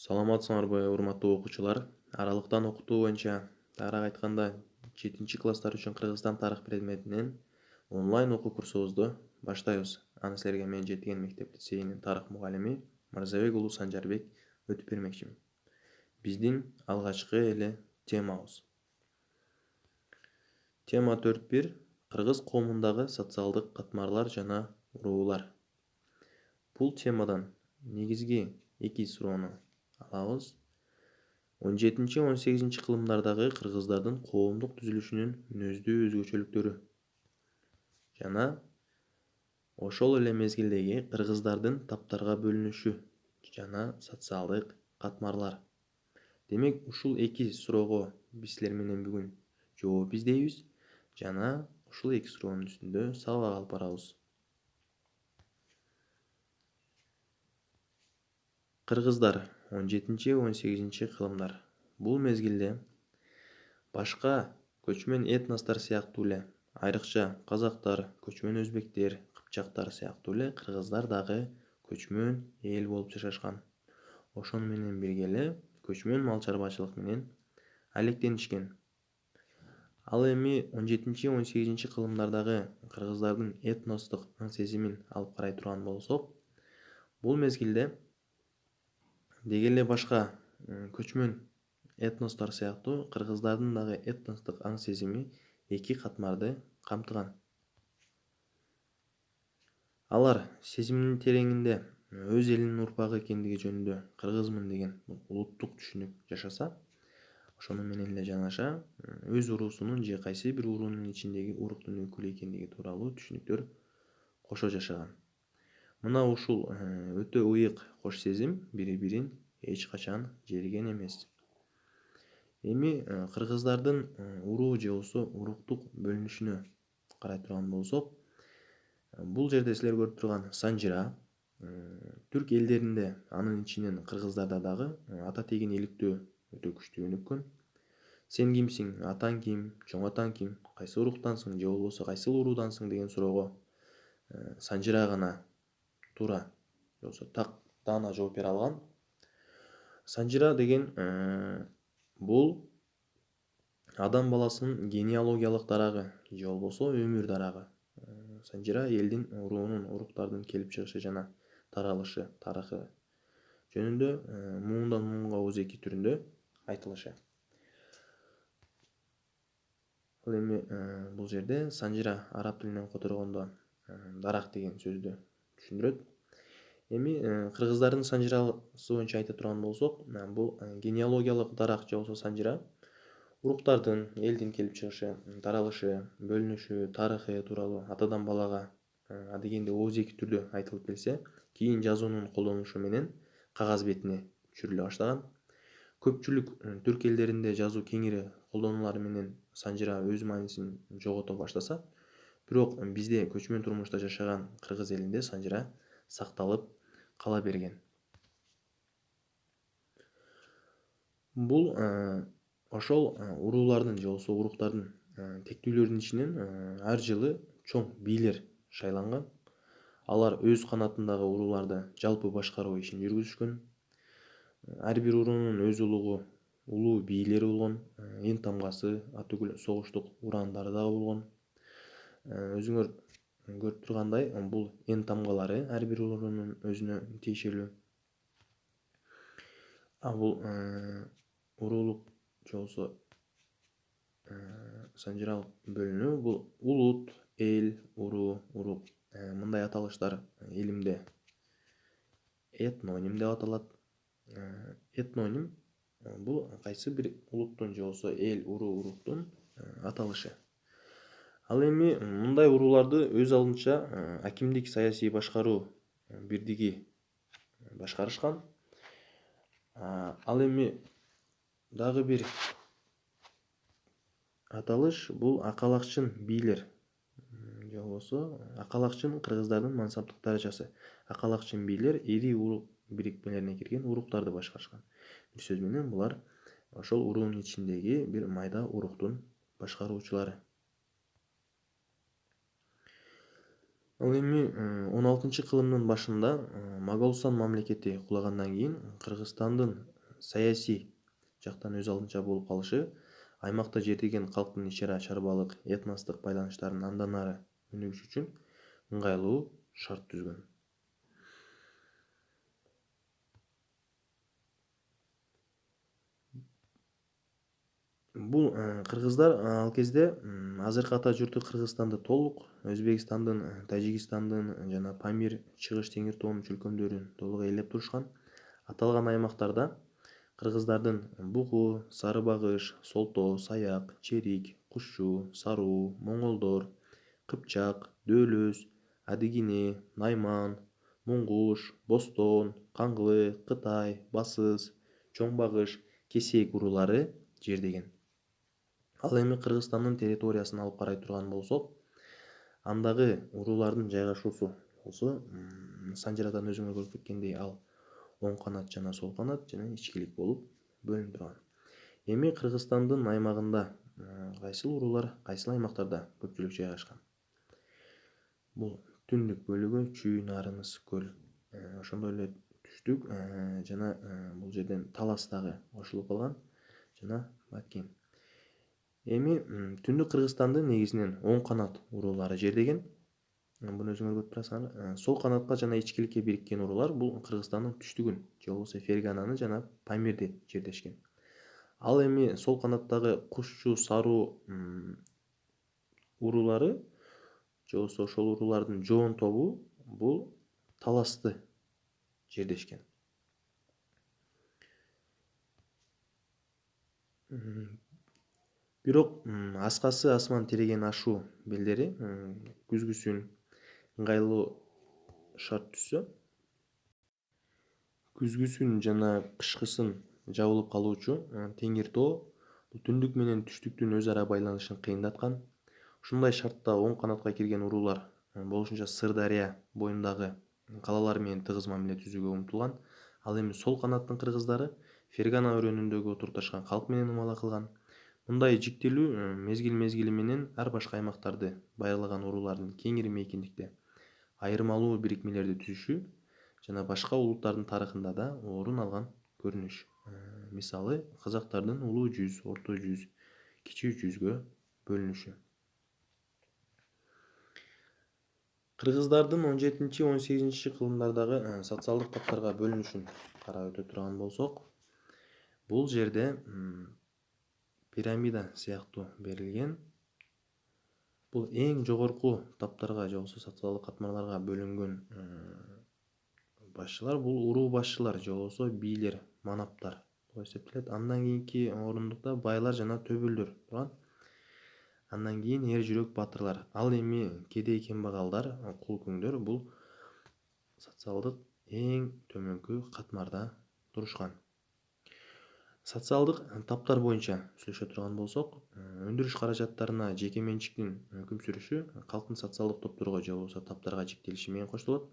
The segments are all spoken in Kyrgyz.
Саламатсыңарбы, урматтуу окуучулар? Аралыктан окутуу боюнча, тагыраак айтканда, 7-класстар үчүн Кыргызстан тарых предметинен онлайн окуу курсубузду баштайбыз. Аны силерге мен Жетиген мектеп лицейинин тарых мугалими Мырзабек уулу Санжарбек өтүп бермекчимин. Биздин алгачкы эле темабыз. Тема 4.1 Кыргыз коомундагы социалдык катмарлар жана уруулар. Бул темадан негизги 2 суроону алабыз. 17-18 кылымдардагы кыргыздардын коомдук түзүлүшүнүн мүнөздүү өзгөчөлүктөрү жана ошол эле мезгилдеги кыргыздардын таптарга бөлүнүшү жана социалдык катмарлар. Демек, ушул 2 суроого биз силер менен бүгүн жооп издейбиз жана ушул 2 суроонун үстүндө сабак алып барабыз. Кыргыздар 17-18 кылымдар. Бул мезгилде башка көчмөн этностор сыяктуу эле, айрыкча казактар, көчмөн өзбектер, кыпчактар сыяктуу эле кыргыздар дагы көчмөн эл болуп жашашкан. Ошону менен бирге эле көчмөн мал чарбачылык менен алектенишкен. Ал эми 17-18 кылымдардагы кыргыздардын этностук аң сезимин алып карай турган болсок, бул мезгилде деги эле башка көчмөн этностор сыяктуу кыргыздардын дагы этностук аң сезими 2 катмарды камтыган. Алар сезиминин тереңинде өз элинин урпагы экендиги жөнүндө кыргызмын деген улуттук түшүнүк жашаса, ошону менен эле жанаша өз уруусунун же кайсы бир уруунун ичиндеги уруктун өкүлү экендиги тууралуу түшүнүктөр кошо жашаган. Мына ушул өтө ыйык кош сезим бири-бирин эч качан жериген эмес. Эми кыргыздардын уруу же болбосо уруктук бөлүнүшүнө карай турган болсок, бул жерде силер көрүп турган Санжыра түрк элдеринде, анын ичинен кыргыздарда дагы ата тегин иликтөө өтө күчтүү өнүккөн. Сен кимсиң, атаң ким, чоң атаң ким, кайсы уруктансың же болбосо кайсыл уруудансың деген суроого Санжыра гана туура же болбосо так даана жооп бере алган. Санжыра деген бул адам баласынын генеалогиялык дарагы же болбосо өмүр дарагы. Санжыра элдин уруунун, уруктардын келип чыгышы жана таралышы тарыхы жөнүндө муундан муунга ooзеки түрүндө айтылышы. Ал эми бул жерде Санжыра араб тилинен которгондо дарак деген сөздү түшүндүрөт. Эми кыргыздардын санжырасы боюнча айта турган болсок, бул генеалогиялык дарак же болбосо санжыра уруктардын, элдин келип чыгышы, таралышы, бөлүнүшү, тарыхы тууралуу атадан балага адегенде ooзеки түрдө айтылып келсе, кийин жазуунун колдонулушу менен кагаз бетине түшүрүлө баштаган. Көпчүлүк түрк элдеринде жазуу кеңири колдонулары менен санжыра өз маанисин жогото баштаса, бирок бизде көчмөн турмушта жашаган кыргыз элинде санжыра сакталып кала берген. Бул ошол уруулардын же болбосо уруктардын тектүүлөрүнүн ичинен ар жылы чоң бийлер шайланган. Алар өз канатындагы урууларды жалпы башкаруу ишин жүргүзүшкөн. Ар бир уруунун өз улуу бийлери болгон, эң тамгасы, атүгүл согуштук урандары дагы болгон. Өзүңөр көрүп тургандай, бул эң тамгалары ар бир уруунун өзүнө тиешелүү. Бул уруулук же болбосо санжыралык бөлүнүү бул улут, эл, уруу, урук мындай аталыштар илимде этноним деп аталат. Этноним бул кайсы бир улуттун же болбосо эл, уруу, уруктун аталышы. Ал эми мындай урууларды өз алдынча акимдик, саясий башкаруу бирдиги башкарышкан. Ал эми дагы бир аталыш бул акалакчын бийлер же болбосо акалакчын кыргыздардын мансаптык даражасы. Акалакчын бийлер ири урук бирикмелерине кирген уруктарды башкарышкан. Бир сөз менен булар ошол уруунун ичиндеги бир майда уруктун башкаруучулары. Ал эми 16-кылымдын башында Моголстан мамлекети кулагандан кийин Кыргызстандын саясий жактан өз алдынча болуп калышы аймакта жетиген калктын ичара чарбалык этностук байланыштарын андан ары өнүгүш үчүн ыңгайлуу шарт түзгөн. Бул кыргыздар ал кезде азыркы ата журту Кыргызстанды толук, Өзбекстандын, Тажикстандын жана Памир чыгыш теңир тоонун чөлкөмдөрүн толук ээлеп турушкан. Аталган аймактарда кыргыздардын Бугу, Сары Багыш, Солто, Саяк, Черик, Кушчу, Саруу, Моңголдор, Кыпчак, Дөөлөс, Адыгине, Найман, Муңгуш, Бостон, Каңгылы, Кытай, Басыз, Чоң Багыш, Кесейк уруулары жердеген. Ал эми Кыргызстандын территориясын алып карай турган болсок, андагы уруулардын жайгашуусу болсо санжарадан өзүңөр көрүп кеткендей ал оң канат жана сол канат жана ичкилик болуп бөлүнүп турган. Эми Кыргызстандын аймагында кайсыл уруулар кайсыл аймактарда көпчүлүк жайгашкан? Бул түндүк бөлүгү Чүй, Нарыныс, Көл, ошондой эле түштүк жана бул жерден Талас дагы кошулуп калган жана Баткен. Эми түндүк Кыргызстанды негизинен оң канат уруулары жердеген. Буну өзүңөр көрүп турасыңар. Сол канатка жана ичкиликке бириккен уруулар бул Кыргызстандын түштүгүн же болбосо Фергананы жана Памирди жердешкен. Ал эми сол канаттагы Кушчу, Саруу уруулары же болбосо ошол уруулардын жоон тобу бул Таласты жердешкен. Бирок аскасы асман тиреген ашуу белдери күзгүсүн ыңгайлуу шарт түзсө, күзгүсүн жана кышкысын жабылып калуучу теңир тоо түндүк менен түштүктүн өз ара байланышын кыйындаткан. Ушундай шартта оң канатка кирген уруулар болушунча Сырдария боюндагы калалар менен тыгыз мамиле түзүүгө умтулган. Ал эми сол канаттын кыргыздары Фергана өрөөнүндөгү отурукташкан калк менен умала кылган. Мындай жиктелүү мезгил-мезгили менен ар башка аймактарды байырлаган уруулардын кеңири мейкиндикте айырмалуу бирикмелерди түзүшү жана башка улуттардын тарыхында да орун алган көрүнүш. Мисалы, казактардын улуу жүз, орто жүз, кичүү жүзгө бөлүнүшү. Кыргыздардын 17-18 кылымдардагы социалдык таптарга бөлүнүшүн карап өтө турган болсок, бул жерде пирамида сыяктуу берилген. Бул эң жогорку таптарга же болбосо социалдык катмарларга бөлүнгөн башчылар бул уруу башчылар же болбосо бийлер, манаптар болуп эсептелет. Андан кийинки орундукта байлар жана төбөлдөр турган. Андан кийин эр жүрөк батырлар. Ал эми кедей кембагалдар, кул күңдөр бул социалдык эң төмөнкү катмарда турушкан. Социалдык таптар боюнча сүйлөшө турган болсок, өндүрүш каражаттарына жеке менчиктин өкүм сүрүшү калктын социалдык топторго же болбосо таптарга жиктелиши менен коштолот.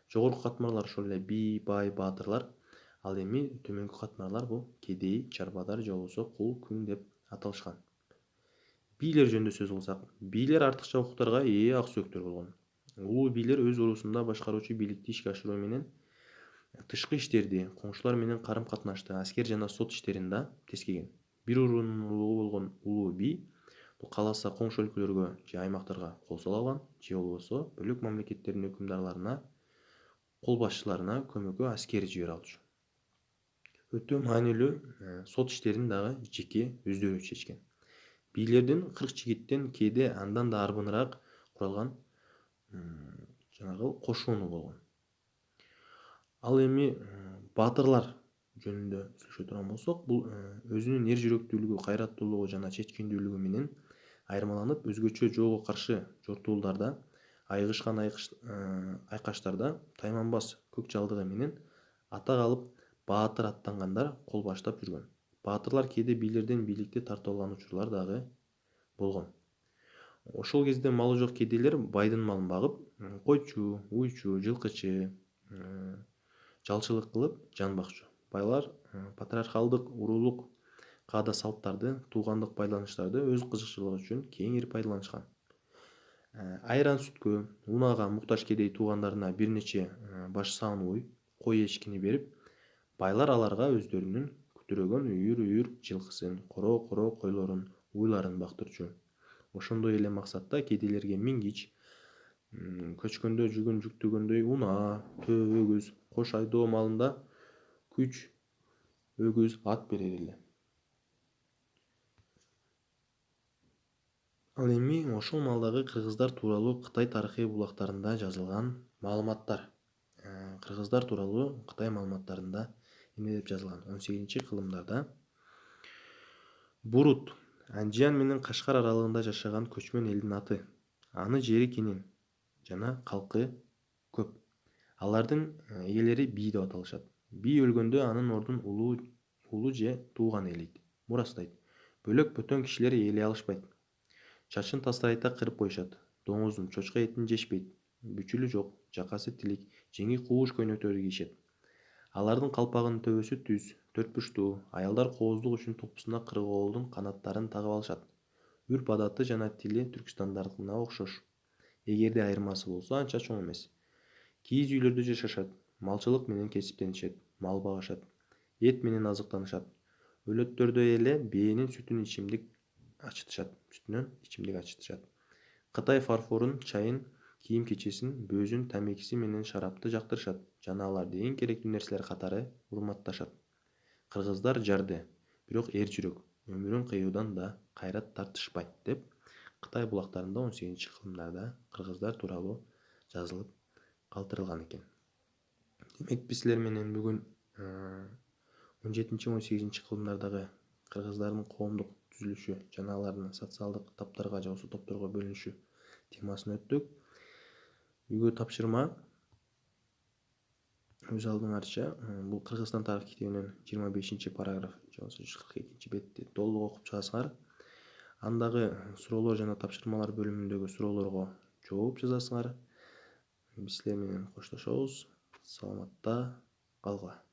Жогорку катмарлар ошол эле бий, бай, баатырлар. Ал эми төмөнкү катмарлар бул кедей, чарбадар же болбосо кул күң деп аталышкан. Бийлер жөнүндө сөз кылсак, бийлер артыкча укуктарга ээ ак сөөктөр болгон. Улуу бийлер өз уруусунда башкаруучу бийликти ишке ашыруу менен тышкы иштерди, коңшулар менен карым-катнашты, аскер жана сот иштерин да тескеген. Бир уруунун улугу болгон улуу бий бул кааласа коңшу өлкөлөргө же аймактарга кол сала алган, же болбосо бөлөк мамлекеттердин өкүмдарларына, кол башчыларына көмөккө аскер жибере алчу. Өтө маанилүү сот иштерин дагы жеке өздөрү чечкен. Бийлердин 40 жигиттен кээде андан да арбыныраак куралган жанагы кошуну болгон. Ал эми баатырлар жөнүндө сүйлөшө турган болсок, бул өзүнүн эр жүрөктүүлүгү, кайраттуулугу жана чечкиндүүлүгү менен айырмаланып, өзгөчө жоого каршы жортууларда, айыгышкан айкаштарда тайманбас көк жалдыгы менен атак алып баатыр аттангандар кол баштап жүргөн. Баатырлар кээде бийлерден бийликти тартып алган учурлар дагы болгон. Ошол кезде малы жок кедейлер байдын малын багып, койчу, уйчу, жылкычы, жалчылык кылып жан бакчу. Байлар патриархалдык уруулук каада салттарды, туугандык байланыштарды өз кызыкчылыгы үчүн кеңири пайдаланышкан. айран сүткө, унаага муктаж кедей туугандарына бир нече баш саан ой, кой эчкини берип, байлар аларга өздөрүнүн күтүрөгөн үйүр жылкысын, коро койлорун, уйларын бактырчу. Ошондой эле максатта кедейлерге мингич, көчкөндө жүгүн жүктөгөндөй унаа, төө өгүз, кош айдоо маалында күч, өгүз, ат берер эле. Ал эми ошол маалдагы кыргыздар тууралуу Кытай тарыхый булактарында жазылган маалыматтар. Кыргыздар тууралуу Кытай маалыматтарында эмне деп жазылган? 18-кылымдарда Бурут Анжиан менен Кашкар аралыгында жашаган көчмөн элдин аты. Аны жери кенен жана калкы көп. Алардын ээлери бий деп аталышат. Бий өлгөндө анын ордун улуу же тууган ээлейт, мурастайт. Бөлөк бөтөн кишилер ээлей алышпайт. Чачын тастарайта кырып коюшат. Доңуздун, чочко этин жешпейт. Бүчүлү жок, жакасы тилик, жеңи кууш көйнөктөрдү кийишет. Алардын калпагынын төбөсү түз, төрт бурчтуу. Аялдар кооздук үчүн топусуна кыргоолдун канаттарын тагып алышат. Үрп адаты жана тили Түркстандыкына окшош. Эгерде айырмасы болсо анча чоң эмес. Кийиз үйлөрдө жашашат. Малчылык менен кесиптенишет, мал багышат. Эт менен азыктанышат. Өлөттөрдө эле бээнин сүтүнөн ичимдик ачытышат. Кытай фарфорун, чайын, кийим-кечесин, бөөзүн, тамекиси менен шарапты жактырышат жана аларды эң керектүү нерселер катары урматташат. Кыргыздар жарды, бирок эр жүрөк, өмүрүн кыюудан да кайрат тартышпайт деп Кытай булактарында 18-кылымдарда кыргыздар тууралуу жазылып калтырылган экен. Демек биз силер менен бүгүн 17-18-кылымдардагы кыргыздардын коомдук түзүлүшү жана алардын социалдык таптарга же болбосо топторго бөлүнүшү темасын өттүк. Бүгүнкү тапшырма өз алдыңарча бул Кыргызстан тарых китебинен 25-параграф же болбосо 142-бетти толук окуп чыгасыңар. Андагы суроолор жана тапшырмалар бөлүмүндөгү суроолорго жооп жазасыңар. Биз силер менен коштошобуз. Саламатта калгыла.